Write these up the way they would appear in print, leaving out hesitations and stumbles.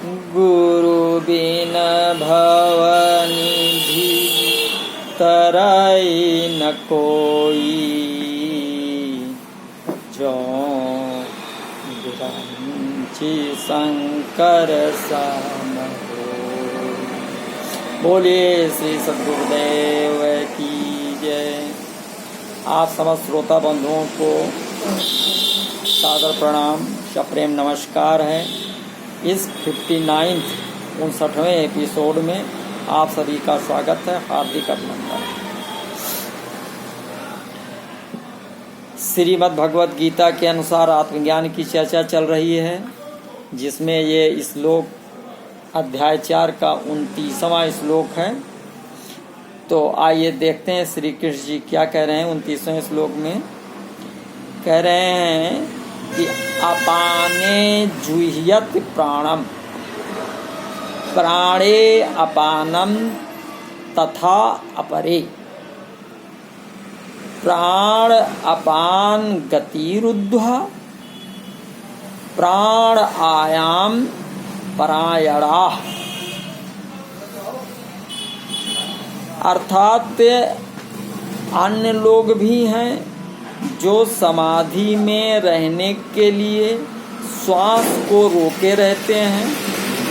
गुरु बिन भवनिधि तरई न कोई, जो विरंची शंकर सम होई। बोलिए श्री सद्गुरुदेव की जय। आप समस्त श्रोता बंधुओं को सादर प्रणाम, सप्रेम नमस्कार है। इस 59वें एपिसोड में आप सभी का स्वागत है, हार्दिक अभिनंदन। श्रीमद् भगवत गीता के अनुसार आत्मज्ञान की चर्चा चल रही है, जिसमें ये श्लोक अध्याय 4 का 29वां श्लोक है। तो आइए देखते हैं श्री कृष्ण जी क्या कह रहे हैं 29वें श्लोक में। कह रहे हैं कि अपाने जुह्यत प्राणम, प्राणे अपानम तथा अपरे, प्राण अपान गतिरुद्ध्वा प्राण आयाम परायणा। अर्थात अन्य लोग भी हैं जो समाधि में रहने के लिए श्वास को रोके रहते हैं।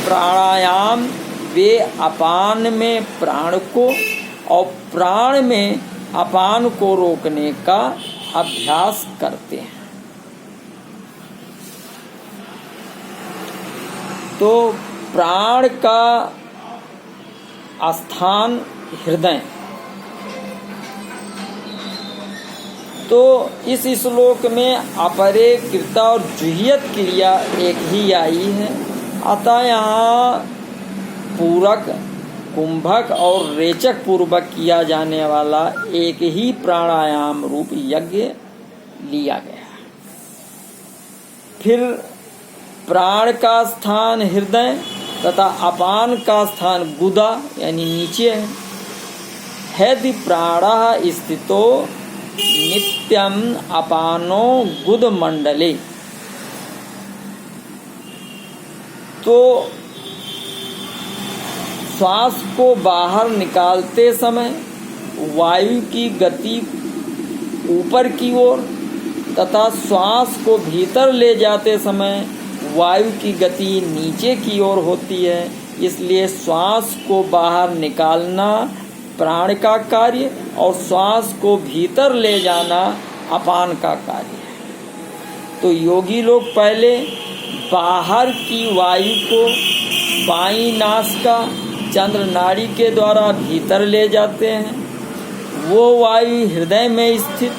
प्राणायाम वे अपान में प्राण को और प्राण में अपान को रोकने का अभ्यास करते हैं। तो प्राण का स्थान हृदय। तो इस श्लोक में अपरे कृता और जुह्यत क्रिया एक ही आई है। अतः यहाँ पूरक, कुंभक और रेचक पूर्वक किया जाने वाला एक ही प्राणायाम रूप यज्ञ लिया गया। फिर प्राण का स्थान हृदय तथा अपान का स्थान गुदा यानी नीचे है। यदि प्राणः स्थितो नित्यम अपानो गुद मंडले, तो श्वास को बाहर निकालते समय वायु की गति ऊपर की ओर तथा श्वास को भीतर ले जाते समय वायु की गति नीचे की ओर होती है। इसलिए श्वास को बाहर निकालना प्राण का कार्य और श्वास को भीतर ले जाना अपान का कार्य है। तो योगी लोग पहले बाहर की वायु को बाईं नासिका चंद्र नाड़ी के द्वारा भीतर ले जाते हैं। वो वायु हृदय में स्थित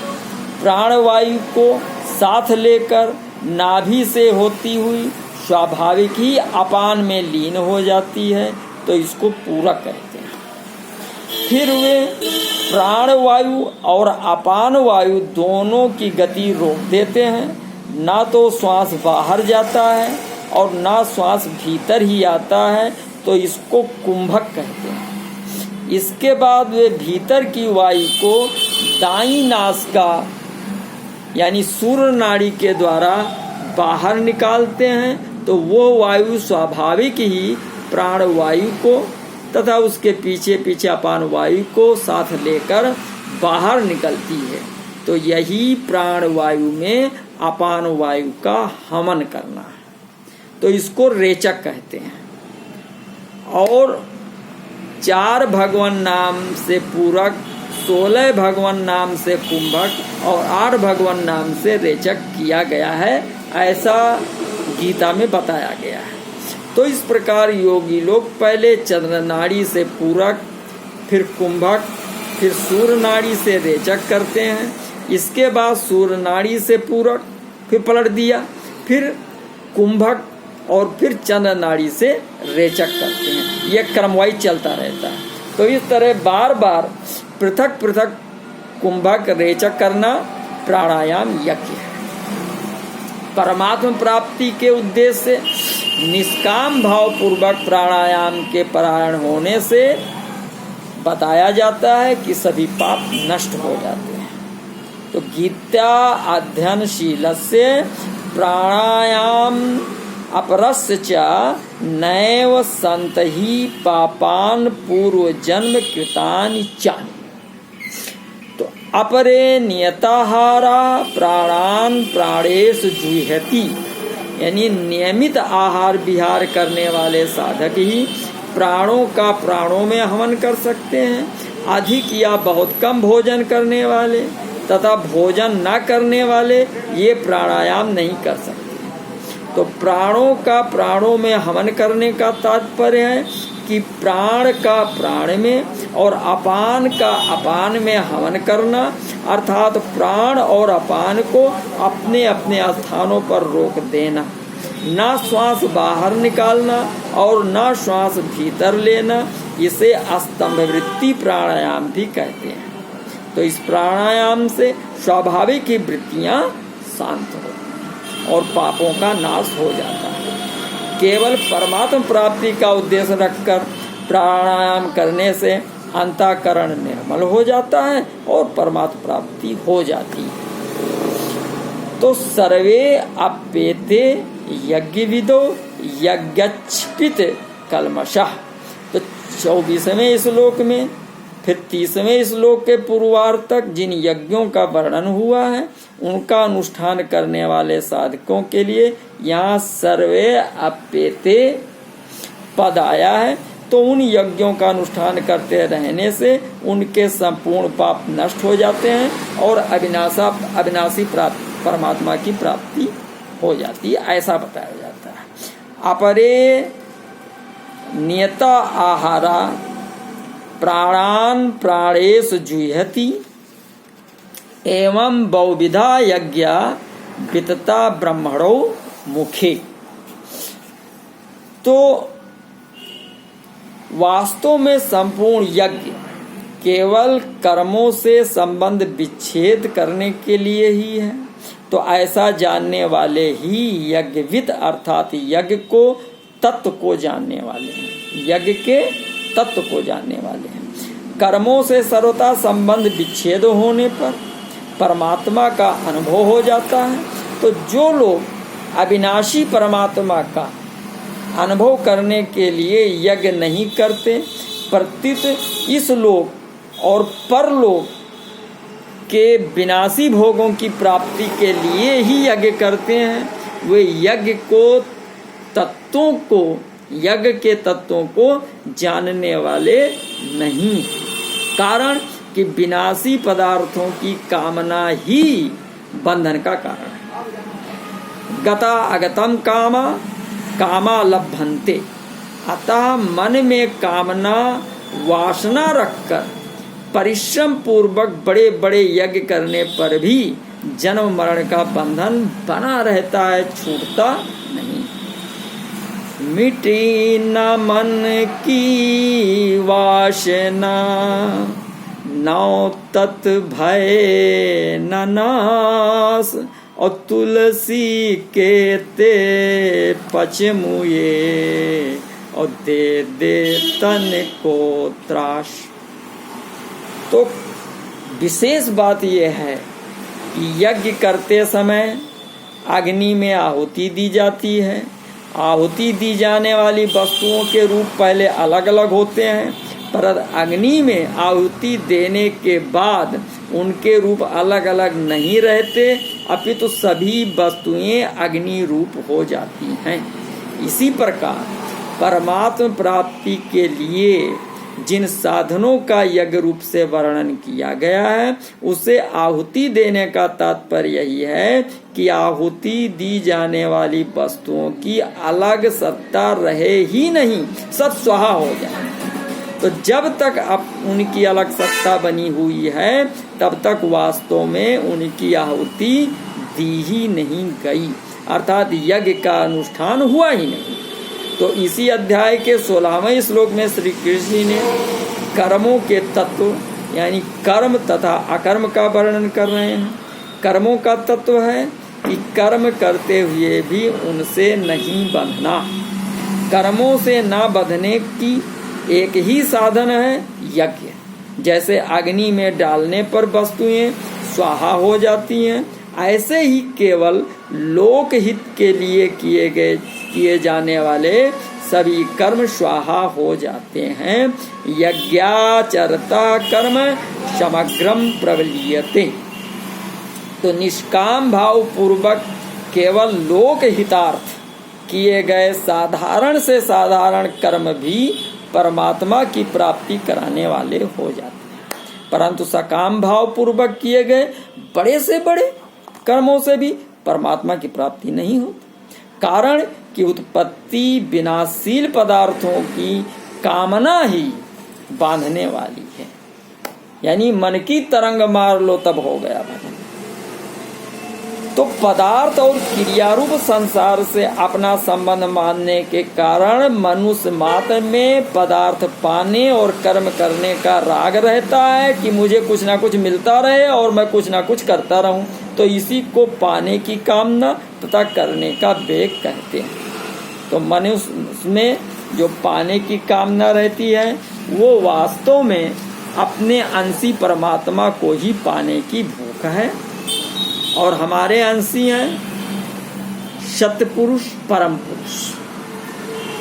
प्राण वायु को साथ लेकर नाभि से होती हुई स्वाभाविक ही अपान में लीन हो जाती है। तो इसको पूरक कहते हैं। फिर वे प्राण वायु और अपान वायु दोनों की गति रोक देते हैं। ना तो श्वास बाहर जाता है और ना श्वास भीतर ही आता है। तो इसको कुंभक कहते हैं। इसके बाद वे भीतर की वायु को दाईं नासिका यानी सूर्य नाड़ी के द्वारा बाहर निकालते हैं। तो वो वायु स्वाभाविक ही प्राण वायु को तथा उसके पीछे पीछे अपान वायु को साथ लेकर बाहर निकलती है। तो यही प्राण वायु में अपान वायु का हवन करना है। तो इसको रेचक कहते हैं। और 4 भगवान नाम से पूरक, 16 भगवान नाम से कुंभक और 8 भगवान नाम से रेचक किया गया है, ऐसा गीता में बताया गया है। तो इस प्रकार योगी लोग पहले चंद्र नाड़ी से पूरक, फिर कुंभक, फिर सूर्य नाड़ी से रेचक करते हैं। इसके बाद सूर्य नाड़ी से पूरक, फिर पलट दिया, फिर कुंभक और फिर चंद्र नाड़ी से रेचक करते हैं। यह क्रमवाइज चलता रहता है। तो इस तरह बार बार पृथक पृथक कुंभक रेचक करना प्राणायाम यज्ञ है। परमात्मा प्राप्ति के उद्देश्य से निष्काम भाव पूर्वक प्राणायाम के परायण होने से बताया जाता है कि सभी पाप नष्ट हो जाते हैं। तो गीता अध्ययनशीलस्य प्राणायाम अपरस्य च नैव संतहि पापान पूर्व जन्म कृतानि चानि। तो अपरे नियताहारा प्राणान प्राणेश जुह्यति, यानी नियमित आहार विहार करने वाले साधक ही प्राणों का प्राणों में हवन कर सकते हैं। अधिक या बहुत कम भोजन करने वाले तथा भोजन न करने वाले ये प्राणायाम नहीं कर सकते। तो प्राणों का प्राणों में हवन करने का तात्पर्य है कि प्राण का प्राण में और अपान का अपान में हवन करना, अर्थात प्राण और अपान को अपने अपने स्थानों पर रोक देना, ना श्वास बाहर निकालना और ना श्वास भीतर लेना। इसे अस्तंभ वृत्ति प्राणायाम भी कहते हैं। तो इस प्राणायाम से स्वाभाविक ही वृत्तियां शांत हो और पापों का नाश हो जाता है। केवल परमात्मा प्राप्ति का उद्देश्य रखकर प्राणायाम करने से अंतःकरण निर्मल हो जाता है और परमात्मा प्राप्ति हो जाती है। तो सर्वे अप्येते यज्ञविदो यज्ञक्षपित कल्मषः। तो 24वें श्लोक में, फिर 30वें श्लोक के पूर्वार्ध तक जिन यज्ञों का वर्णन हुआ है उनका अनुष्ठान करने वाले साधकों के लिए यहाँ सर्वे अप्येते पद आया है। तो उन यज्ञों का अनुष्ठान करते रहने से उनके संपूर्ण पाप नष्ट हो जाते हैं और अविनाशी परमात्मा की प्राप्ति हो जाती है, ऐसा बताया जाता है। अपरे नियता आहारा प्राणान प्राणेश जुह्यति एवं बहुविधा यज्ञ वितता ब्रह्मणो मुखे। तो वास्तव में संपूर्ण यज्ञ केवल कर्मों से संबंध विच्छेद करने के लिए ही है। तो ऐसा जानने वाले ही यज्ञविद अर्थात यज्ञ को तत्व को जानने वाले हैं, यज्ञ के तत्व को जानने वाले हैं। कर्मों से सर्वथा संबंध विच्छेद होने पर परमात्मा का अनुभव हो जाता है। तो जो लोग अविनाशी परमात्मा का अनुभव करने के लिए यज्ञ नहीं करते, प्रत्युत इस लोक और परलोक के विनाशी भोगों की प्राप्ति के लिए ही यज्ञ करते हैं, वे यज्ञ के तत्वों को जानने वाले नहीं। कारण कि विनाशी पदार्थों की कामना ही बंधन का कारण है। गता अगतम कामा लभन्ते। अतः मन में कामना वासना रखकर परिश्रम पूर्वक बड़े बड़े यज्ञ करने पर भी जन्म मरण का बंधन बना रहता है, छूटता नहीं। मिटी न मन की वासना नौ तत् भय न नाश। और तुलसी के ते पचमुए और दे तन को त्रास। तो विशेष बात यह है कि यज्ञ करते समय अग्नि में आहुति दी जाती है। आहुति दी जाने वाली वस्तुओं के रूप पहले अलग अलग होते हैं, पर अग्नि में आहुति देने के बाद उनके रूप अलग अलग नहीं रहते, अपितु सभी वस्तुएं अग्नि रूप हो जाती हैं। इसी प्रकार परमात्मा प्राप्ति के लिए जिन साधनों का यज्ञ रूप से वर्णन किया गया है, उसे आहुति देने का तात्पर्य यही है कि आहुति दी जाने वाली वस्तुओं की अलग सत्ता रहे ही नहीं, सब स्वाहा हो जाए। तो जब तक अब उनकी अलग सत्ता बनी हुई है, तब तक वास्तव में उनकी आहुति दी ही नहीं गई, अर्थात यज्ञ का अनुष्ठान हुआ ही नहीं। तो इसी अध्याय के 16वें श्लोक में श्री कृष्ण ने कर्मों के तत्व यानी कर्म तथा अकर्म का वर्णन कर रहे हैं। कर्मों का तत्व है कि कर्म करते हुए भी उनसे नहीं बंधना। कर्मों से ना बंधने की एक ही साधन है यज्ञ। जैसे अग्नि में डालने पर वस्तुएं स्वाहा हो जाती हैं, ऐसे ही केवल लोकहित के लिए किए जाने वाले सभी कर्म स्वाहा हो जाते हैं। यज्ञाचरता कर्म समग्रम प्रबलीयते। तो निष्काम भाव पूर्वक केवल लोकहितार्थ किए गए साधारण से साधारण कर्म भी परमात्मा की प्राप्ति कराने वाले हो जाते हैं, परंतु सकाम भाव पूर्वक किए गए बड़े से बड़े कर्मों से भी परमात्मा की प्राप्ति नहीं होती। कारण कि उत्पत्ति विनाशील पदार्थों की कामना ही बांधने वाली है। यानी मन की तरंग मार लो तब हो गया भजन। तो पदार्थ और क्रियारूप संसार से अपना संबंध मानने के कारण मनुष्य मात्र में पदार्थ पाने और कर्म करने का राग रहता है कि मुझे कुछ ना कुछ मिलता रहे और मैं कुछ ना कुछ करता रहूं। तो इसी को पाने की कामना तथा करने का वेग कहते हैं। तो मनुष्य में जो पाने की कामना रहती है वो वास्तव में अपने अंशी परमात्मा को ही पाने की भूख है। और हमारे अंशी हैं सत्य पुरुष, परम पुरुष,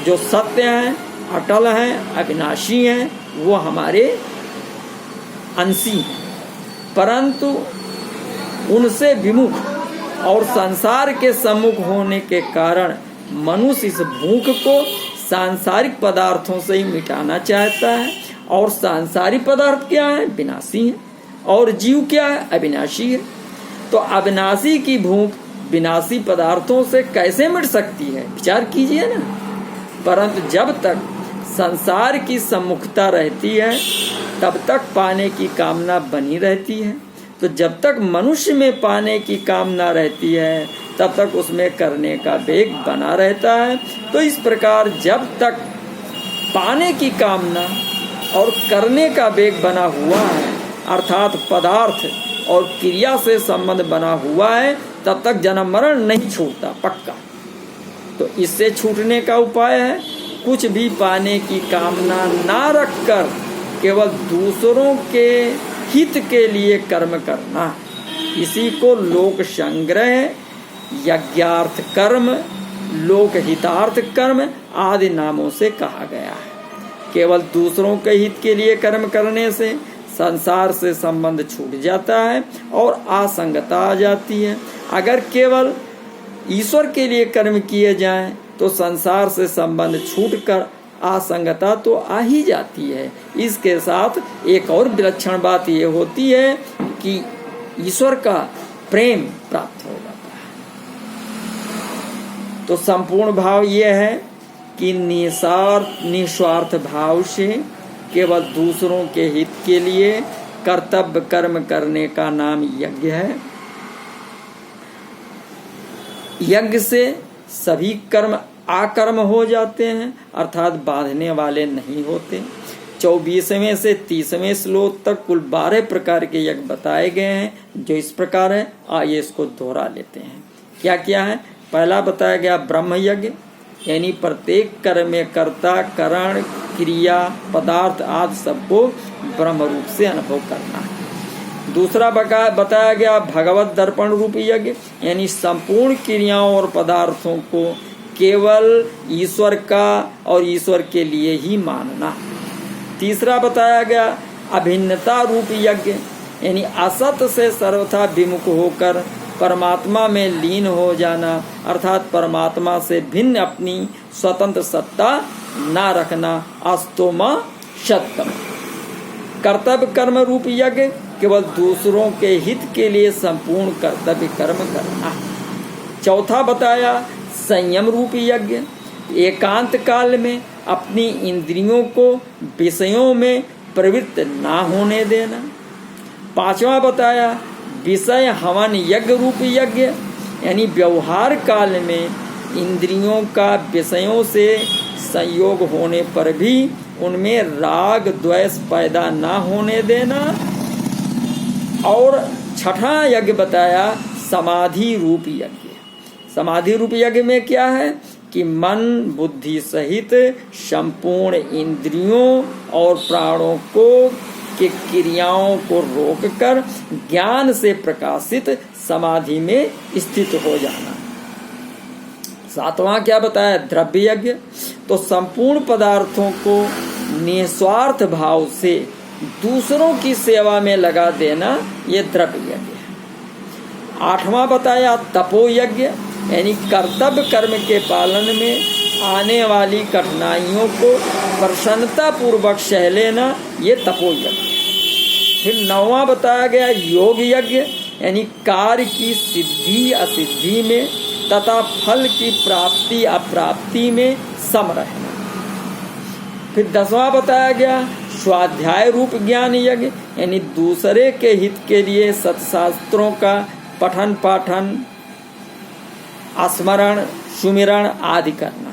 जो सत्य हैं, अटल हैं, अविनाशी हैं, वो हमारे अंशी हैं। परंतु उनसे विमुख और संसार के सम्मुख होने के कारण मनुष्य इस भूख को सांसारिक पदार्थों से ही मिटाना चाहता है। और सांसारिक पदार्थ क्या है? विनाशी है। और जीव क्या है? अविनाशी है। तो अविनाशी की भूख विनाशी पदार्थों से कैसे मिट सकती है? विचार कीजिए ना। परंतु जब तक संसार की सम्मुखता रहती है तब तक पाने की कामना बनी रहती है। तो जब तक मनुष्य में पाने की कामना रहती है तब तक उसमें करने का वेग बना रहता है। तो इस प्रकार जब तक पाने की कामना और करने का वेग बना हुआ है, अर्थात पदार्थ और क्रिया से संबंध बना हुआ है, तब तक जन्म मरण नहीं छूटता पक्का। तो इससे छूटने का उपाय है कुछ भी पाने की कामना ना रखकर केवल दूसरों के हित के लिए कर्म करना। इसी को लोक संग्रह, यज्ञार्थ कर्म, लोक हितार्थ कर्म आदि नामों से कहा गया है। केवल दूसरों के हित के लिए कर्म करने से संसार से संबंध छूट जाता है और असंगता आ जाती है। अगर केवल ईश्वर के लिए कर्म किए जाएं तो संसार से संबंध छूटकर असंगता तो आ ही जाती है। इसके साथ एक और विलक्षण बात ये होती है कि ईश्वर का प्रेम प्राप्त हो जाता है। तो संपूर्ण भाव ये है कि निस्वार्थ भाव से केवल दूसरों के हित के लिए कर्तव्य कर्म करने का नाम यज्ञ है। यज्ञ से सभी कर्म आकर्म हो जाते हैं, अर्थात बांधने वाले नहीं होते। 24वें से 30वें श्लोक तक कुल 12 प्रकार के यज्ञ बताए गए हैं, जो इस प्रकार है। आइए इसको दोहरा लेते हैं। क्या क्या है? पहला बताया गया ब्रह्म यज्ञ, यानी प्रत्येक कर्म में कर्ता, करण, क्रिया, पदार्थ आदि सबको ब्रह्म रूप से अनुभव करना है। दूसरा बताया गया भगवत दर्पण रूप यज्ञ, यानी संपूर्ण क्रियाओं और पदार्थों को केवल ईश्वर का और ईश्वर के लिए ही मानना। तीसरा बताया गया अभिन्नता रूप यज्ञ, यानी असत से सर्वथा विमुख होकर परमात्मा में लीन हो जाना, अर्थात परमात्मा से भिन्न अपनी स्वतंत्र सत्ता ना रखना। अस्तोमा सत्यम। कर्तव्य कर्म रूप यज्ञ, केवल दूसरों के हित के लिए संपूर्ण कर्तव्य कर्म करना। चौथा बताया संयम रूप यज्ञ, एकांत काल में अपनी इंद्रियों को विषयों में प्रवृत्त ना होने देना। पांचवा बताया विषय हवन यज्ञ रूप यज्ञ, यानी व्यवहार काल में इंद्रियों का विषयों से संयोग होने पर भी उनमें राग द्वेष पैदा ना होने देना। और छठा यज्ञ बताया समाधि रूप यज्ञ। समाधि रूप यज्ञ में क्या है कि मन बुद्धि सहित संपूर्ण इंद्रियों और प्राणों को के क्रियाओं को रोककर ज्ञान से प्रकाशित समाधि में स्थित हो जाना। सातवां क्या बताया? द्रव्य यज्ञ। तो संपूर्ण पदार्थों को निस्वार्थ भाव से दूसरों की सेवा में लगा देना, ये द्रव्य यज्ञ है। आठवां बताया तपो यज्ञ, यानी कर्तव्य कर्म के पालन में आने वाली कठिनाइयों को प्रसन्नता पूर्वक सह लेना, ये तपो यज्ञ। फिर नौवां बताया गया योग यज्ञ, यानी कार्य की सिद्धि असिद्धि में तथा फल की प्राप्ति अप्राप्ति में सम रहना। फिर 10वां बताया गया स्वाध्याय रूप ज्ञान यज्ञ, यानी दूसरे के हित के लिए सत्शास्त्रों का पठन पाठन, स्मरण, सुमिरण आदि करना।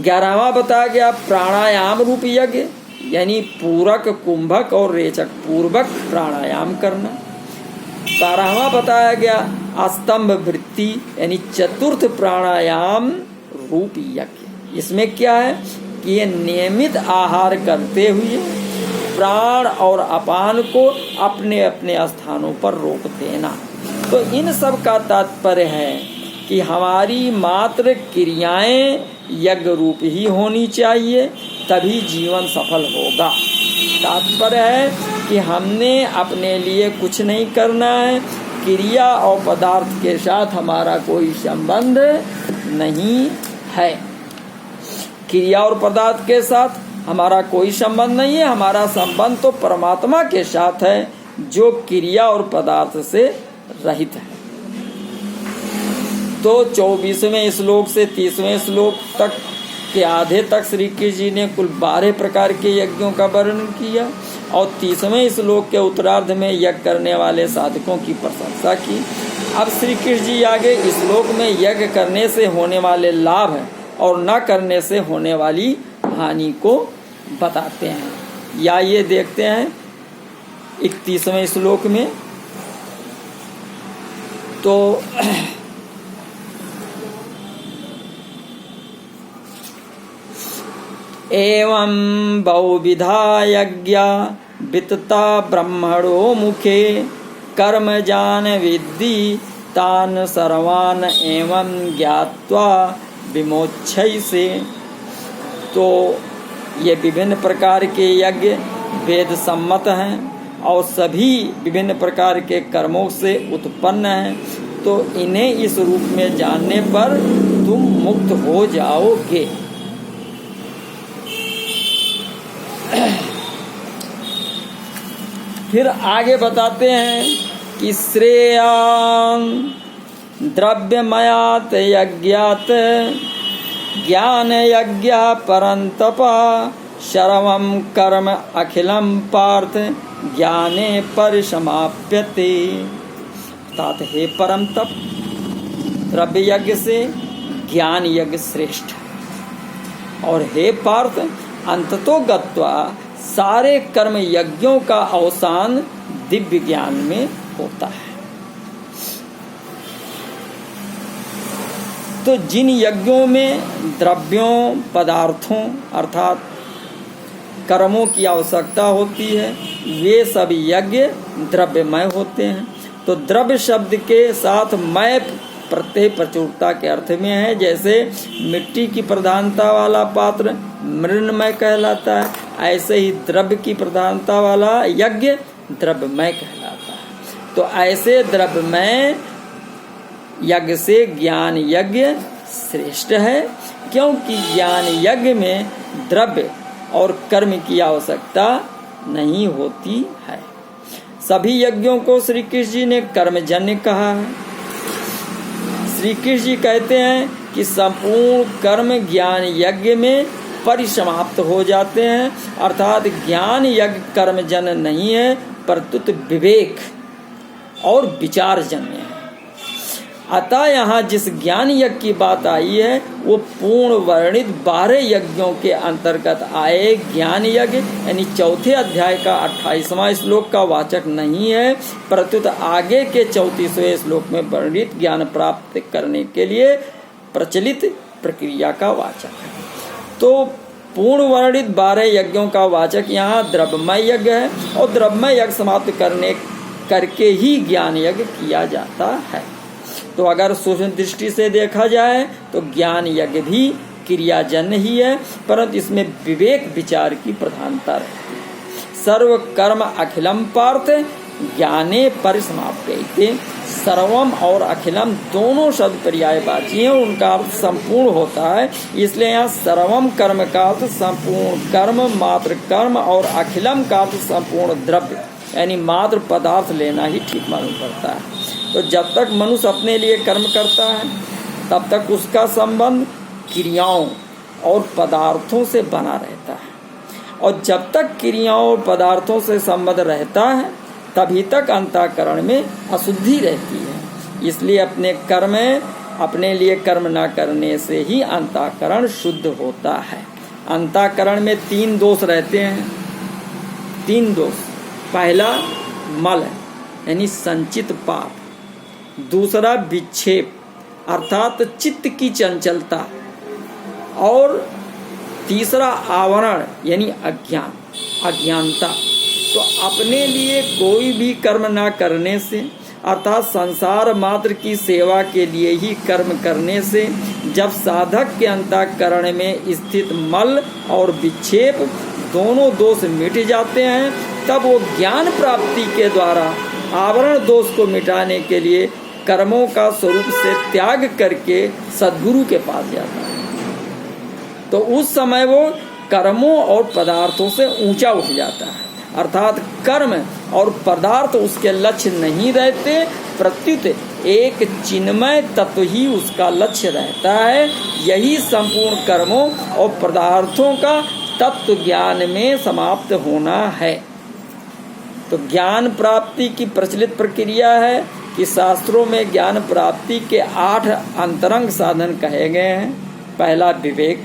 11वां बताया गया प्राणायाम रूप यज्ञ, यानी पूरक, कुंभक और रेचक पूर्वक प्राणायाम करना। 12वां बताया गया स्तंभ वृत्ति, यानी चतुर्थ प्राणायाम रूप यज्ञ। इसमें क्या है कि ये नियमित आहार करते हुए प्राण और अपान को अपने अपने स्थानों पर रोक देना। तो इन सब का तात्पर्य है कि हमारी मात्र क्रियाएं यज्ञ रूप ही होनी चाहिए, तभी जीवन सफल होगा। तात्पर्य है कि हमने अपने लिए कुछ नहीं करना है, क्रिया और पदार्थ के साथ हमारा कोई संबंध नहीं है। क्रिया और पदार्थ के साथ हमारा कोई संबंध नहीं है, हमारा संबंध तो परमात्मा के साथ है जो क्रिया और पदार्थ से रहित है। तो 24वें श्लोक से 30वें श्लोक तक के आधे तक श्री कृष्ण जी ने कुल 12 प्रकार के यज्ञों का वर्णन किया और 30वें श्लोक के उत्तरार्ध में यज्ञ करने वाले साधकों की प्रशंसा की। अब श्री कृष्ण जी आगे इस श्लोक में यज्ञ करने से होने वाले लाभ और न करने से होने वाली हानि को बताते हैं। या ये देखते हैं 31वें श्लोक में, तो एवं बहुविधा यज्ञा वित्ता ब्रह्मणो मुखे कर्म जान विद्धि तान सर्वान एवं ज्ञात्वा विमोक्षय से। तो ये विभिन्न प्रकार के यज्ञ वेद सम्मत हैं और सभी विभिन्न प्रकार के कर्मों से उत्पन्न हैं, तो इन्हें इस रूप में जानने पर तुम मुक्त हो जाओगे। फिर आगे बताते हैं कि श्रेयान् द्रव्यमयात् यज्ञात् ज्ञान यज्ञ परंतपा सर्वं कर्म अखिलम पार्थ ज्ञाने परिसमाप्यते। अर्थात हे परम तप, द्रव्य यज्ञ से ज्ञान यज्ञ श्रेष्ठ है और हे पार्थ अंततो गत्वा सारे कर्म यज्ञों का अवसान दिव्य ज्ञान में होता है। तो जिन यज्ञों में द्रव्यों पदार्थों अर्थात कर्मों की आवश्यकता होती है, वे सब यज्ञ द्रव्यमय होते हैं। तो द्रव्य शब्द के साथ मय प्रत्यय प्रचुरता के अर्थ में है। जैसे मिट्टी की प्रधानता वाला पात्र मृण्मय कहलाता है, ऐसे ही द्रव्य की प्रधानता वाला यज्ञ द्रव्यमय कहलाता है। तो ऐसे द्रव्यमय यज्ञ से ज्ञान यज्ञ श्रेष्ठ है, क्योंकि ज्ञान यज्ञ में द्रव्य और कर्म की आवश्यकता नहीं होती है। सभी यज्ञों को श्री कृष्ण जी ने कर्मजन्य कहा है। श्री कृष्ण जी कहते हैं कि संपूर्ण कर्म ज्ञान यज्ञ में परिसमाप्त हो जाते हैं, अर्थात ज्ञान यज्ञ कर्मजन्य नहीं है, परंतु विवेक और विचार जन्य है। अतः यहाँ जिस ज्ञान यज्ञ की बात आई है वो पूर्ण वर्णित 12 यज्ञों के अंतर्गत आए ज्ञान यज्ञ, यानी चौथे अध्याय का 28वां श्लोक का वाचक नहीं है, परंतु आगे के 34वें श्लोक में वर्णित ज्ञान प्राप्त करने के लिए प्रचलित प्रक्रिया का वाचक है। तो पूर्ण वर्णित 12 यज्ञों का वाचक यहाँ द्रव्यमय यज्ञ है और द्रव्यमय यज्ञ समाप्त करके ही ज्ञान यज्ञ किया जाता है। तो अगर सूक्ष्म दृष्टि से देखा जाए तो ज्ञान यज्ञ भी क्रियाजन्य ही है, परंतु इसमें विवेक विचार की प्रधानता रहती है। सर्व कर्म अखिलम पार्थ ज्ञाने परिसमाप्यते। सर्वम और अखिलम दोनों शब्द पर्यायवाची हैं, उनका अर्थ संपूर्ण होता है। इसलिए यहाँ सर्वम कर्म का अर्थ संपूर्ण कर्म, मात्र कर्म, और अखिलम का अर्थ संपूर्ण द्रव्य यानी मात्र पदार्थ लेना ही ठीक मालूम पड़ता है। तो जब तक मनुष्य अपने लिए कर्म करता है तब तक उसका संबंध क्रियाओं और पदार्थों से बना रहता है, और जब तक क्रियाओं और पदार्थों से संबंध रहता है तभी तक अंतःकरण में अशुद्धि रहती है। इसलिए अपने लिए कर्म न करने से ही अंतःकरण शुद्ध होता है। अंतःकरण में 3 दोष रहते हैं। 3 दोष, पहला मल यानी संचित पाप, दूसरा विक्षेप अर्थात चित्त की चंचलता, और तीसरा आवरण यानी अज्ञानता। तो अपने लिए कोई भी कर्म न करने से अर्थात संसार मात्र की सेवा के लिए ही कर्म करने से जब साधक के अंतःकरण में स्थित मल और विक्षेप दोनों दोष मिट जाते हैं, तब वो ज्ञान प्राप्ति के द्वारा आवरण दोष को मिटाने के लिए कर्मों का स्वरूप से त्याग करके सद्गुरु के पास जाता है। तो उस समय वो कर्मों और पदार्थों से ऊंचा उठ जाता है, अर्थात कर्म और पदार्थ उसके लक्ष्य नहीं रहते, प्रत्युत एक चिन्मय तत्व ही उसका लक्ष्य रहता है। यही संपूर्ण कर्मों और पदार्थों का तत्व ज्ञान में समाप्त होना है। तो ज्ञान प्राप्ति की प्रचलित प्रक्रिया है कि शास्त्रों में ज्ञान प्राप्ति के 8 अंतरंग साधन कहे गए हैं। पहला विवेक,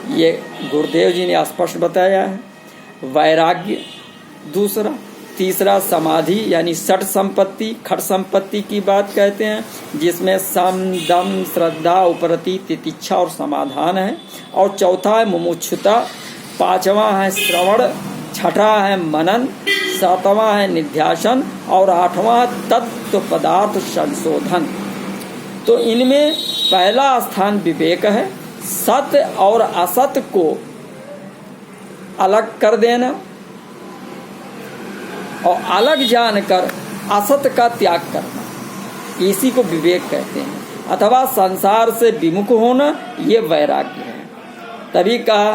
ये गुरुदेव जी ने स्पष्ट बताया है। वैराग्य दूसरा, तीसरा समाधि यानी षट संपत्ति, खट संपत्ति की बात कहते हैं, जिसमें सम दम श्रद्धा उपरति तितिक्षा और समाधान है, और चौथा है मुमुक्षुता, 5वां है श्रवण, 6ठा है मनन, 7वां है निध्यासन, और 8वां तत्व पदार्थ संशोधन। तो इनमें पहला स्थान विवेक है, सत्य और असत्य को अलग कर देना और अलग जानकर असत्य का त्याग करना, इसी को विवेक कहते हैं, अथवा संसार से विमुख होना, ये वैराग्य है। तभी कहा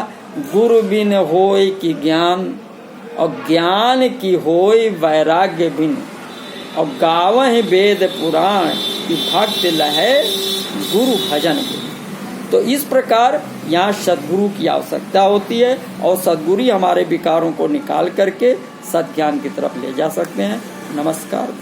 गुरु बिन होय कि ज्ञान, और ज्ञान की होय वैराग्य बिन, और गावहि वेद पुराण कि भक्त लहे गुरु भजन बिन। तो इस प्रकार यहाँ सद्गुरु की आवश्यकता होती है, और सद्गुरु हमारे विकारों को निकाल करके सद्ज्ञान की तरफ ले जा सकते हैं। नमस्कार।